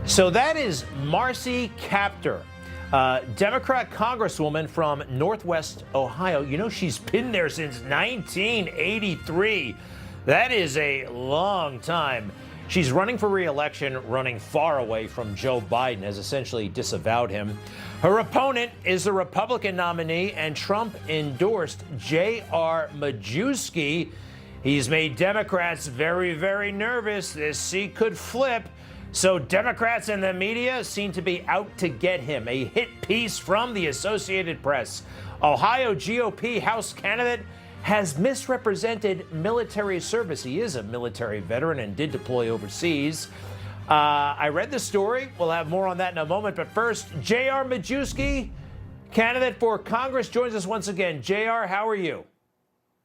So that is Marcy Kaptur, Democrat Congresswoman from Northwest Ohio. You know, she's been there since 1983. That is a long time. She's running for re-election, running far away from Joe Biden, has essentially disavowed him. Her opponent is a Republican nominee, and Trump endorsed J.R. Majewski. He's made Democrats very, very nervous. This seat could flip. So Democrats and the media seem to be out to get him. A hit piece from the Associated Press. Ohio GOP House candidate has misrepresented military service. He is a military veteran and did deploy overseas. I read the story. We'll have more on that in a moment. But first, J.R. Majewski, candidate for Congress, joins us once again. J.R., how are you?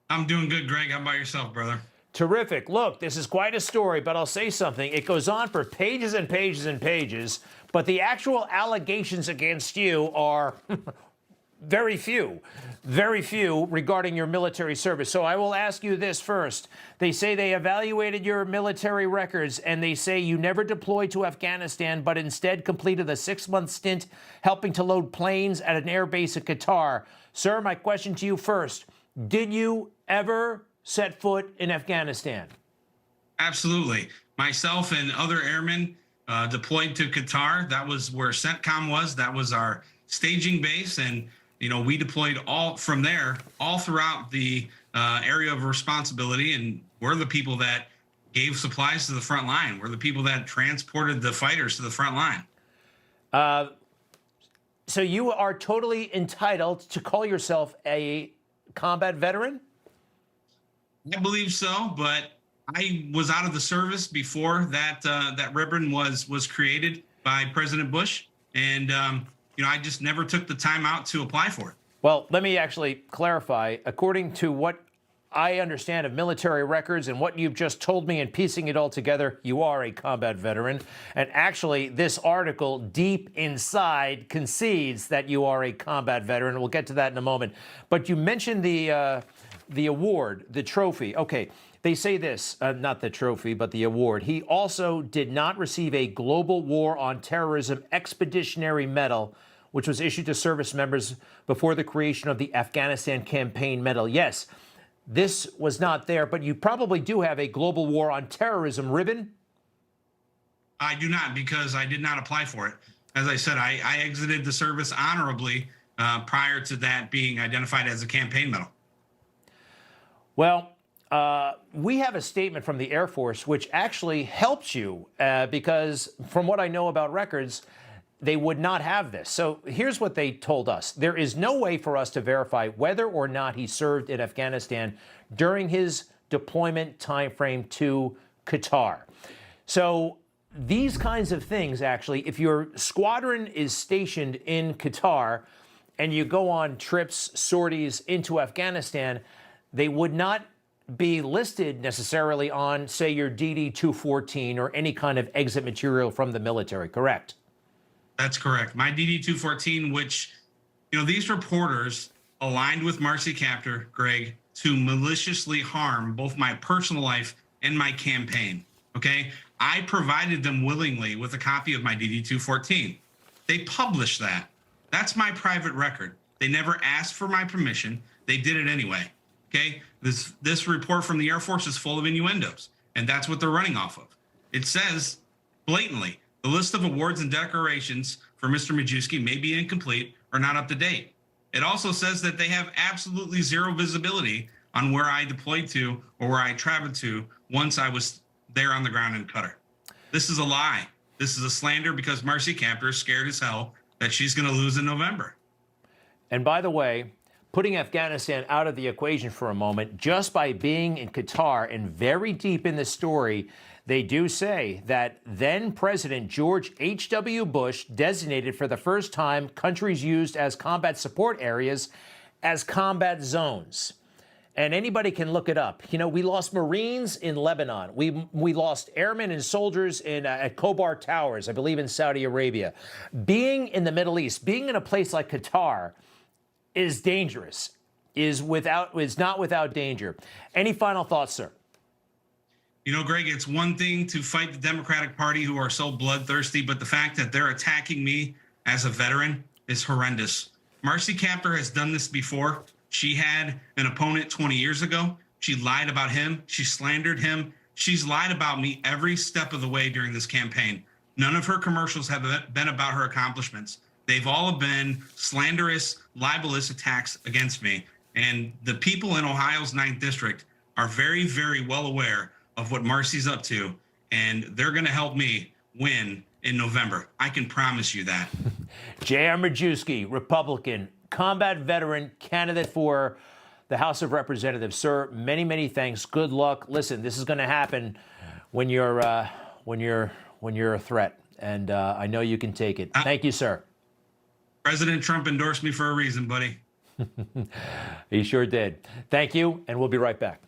I'm doing good, Greg. How about yourself, brother? Terrific. Look, this is quite a story, but I'll say something. It goes on for pages and pages and pages, but the actual allegations against you are very few regarding your military service. So I will ask you this first. They say they evaluated your military records, and they say you never deployed to Afghanistan, but instead completed a 6-month stint helping to load planes at an air base in Qatar. Sir, my question to you first. Did you ever set foot in Afghanistan? Absolutely. Myself and other airmen deployed to Qatar. That was where CENTCOM was. That was our staging base. And, you know, we deployed all from there, all throughout the area of responsibility. And we're the people that gave supplies to the front line. We're the people that transported the fighters to the front line. So you are totally entitled to call yourself a combat veteran? I believe so, but I was out of the service before that that ribbon was created by President Bush, and you know, I just never took the time out to apply for it. Well, let me actually clarify. According to what I understand of military records and what you've just told me and piecing it all together, you are a combat veteran. And actually, this article deep inside concedes that you are a combat veteran. We'll get to that in a moment. But you mentioned the award, the trophy. Okay, they say this, not the trophy, but the award. He also did not receive a Global War on Terrorism Expeditionary Medal, which was issued to service members before the creation of the Afghanistan Campaign Medal. Yes, this was not there, but you probably do have a Global War on Terrorism ribbon? I do not, because I did not apply for it. As I said, I exited the service honorably prior to that being identified as a campaign medal. Well, we have a statement from the Air Force which actually helps you because from what I know about records, they would not have this. So here's what they told us. There is no way for us to verify whether or not he served in Afghanistan during his deployment timeframe to Qatar. So these kinds of things, actually, if your squadron is stationed in Qatar and you go on trips, sorties into Afghanistan, they would not be listed necessarily on, say, your DD-214 or any kind of exit material from the military, correct? That's correct. My DD-214, which, you know, these reporters aligned with Marcy Kaptur, Greg, to maliciously harm both my personal life and my campaign, okay? I provided them willingly with a copy of my DD-214. They published that. That's my private record. They never asked for my permission. They did it anyway. Okay, this report from the Air Force is full of innuendos, and that's what they're running off of. It says blatantly, the list of awards and decorations for Mr. Majewski may be incomplete or not up to date. It also says that they have absolutely zero visibility on where I deployed to or where I traveled to once I was there on the ground in Qatar. This is a lie. This is a slander because Marcy Kaptur is scared as hell that she's going to lose in November. And by the way, putting Afghanistan out of the equation for a moment, just by being in Qatar and very deep in the story, they do say that then President George H.W. Bush designated for the first time countries used as combat support areas as combat zones. And anybody can look it up. You know, we lost Marines in Lebanon. We lost airmen and soldiers in at Khobar Towers, I believe in Saudi Arabia. Being in the Middle East, being in a place like Qatar, is dangerous, is not without danger. Any final thoughts, sir? You know, Greg, it's one thing to fight the Democratic Party who are so bloodthirsty, but the fact that they're attacking me as a veteran is horrendous. Marcy Kaptur has done this before. She had an opponent 20 years ago. She lied about him. She slandered him. She's lied about me every step of the way during this campaign. None of her commercials have been about her accomplishments. They've all been slanderous, libelous attacks against me. And the people in Ohio's 9th District are very, very well aware of what Marcy's up to, and they're going to help me win in November. I can promise you that. J.R. Majewski, Republican, combat veteran, candidate for the House of Representatives. Sir, many, many thanks. Good luck. Listen, this is going to happen when you're a threat, and I know you can take it. Thank you, sir. President Trump endorsed me for a reason, buddy. He sure did. Thank you, and we'll be right back.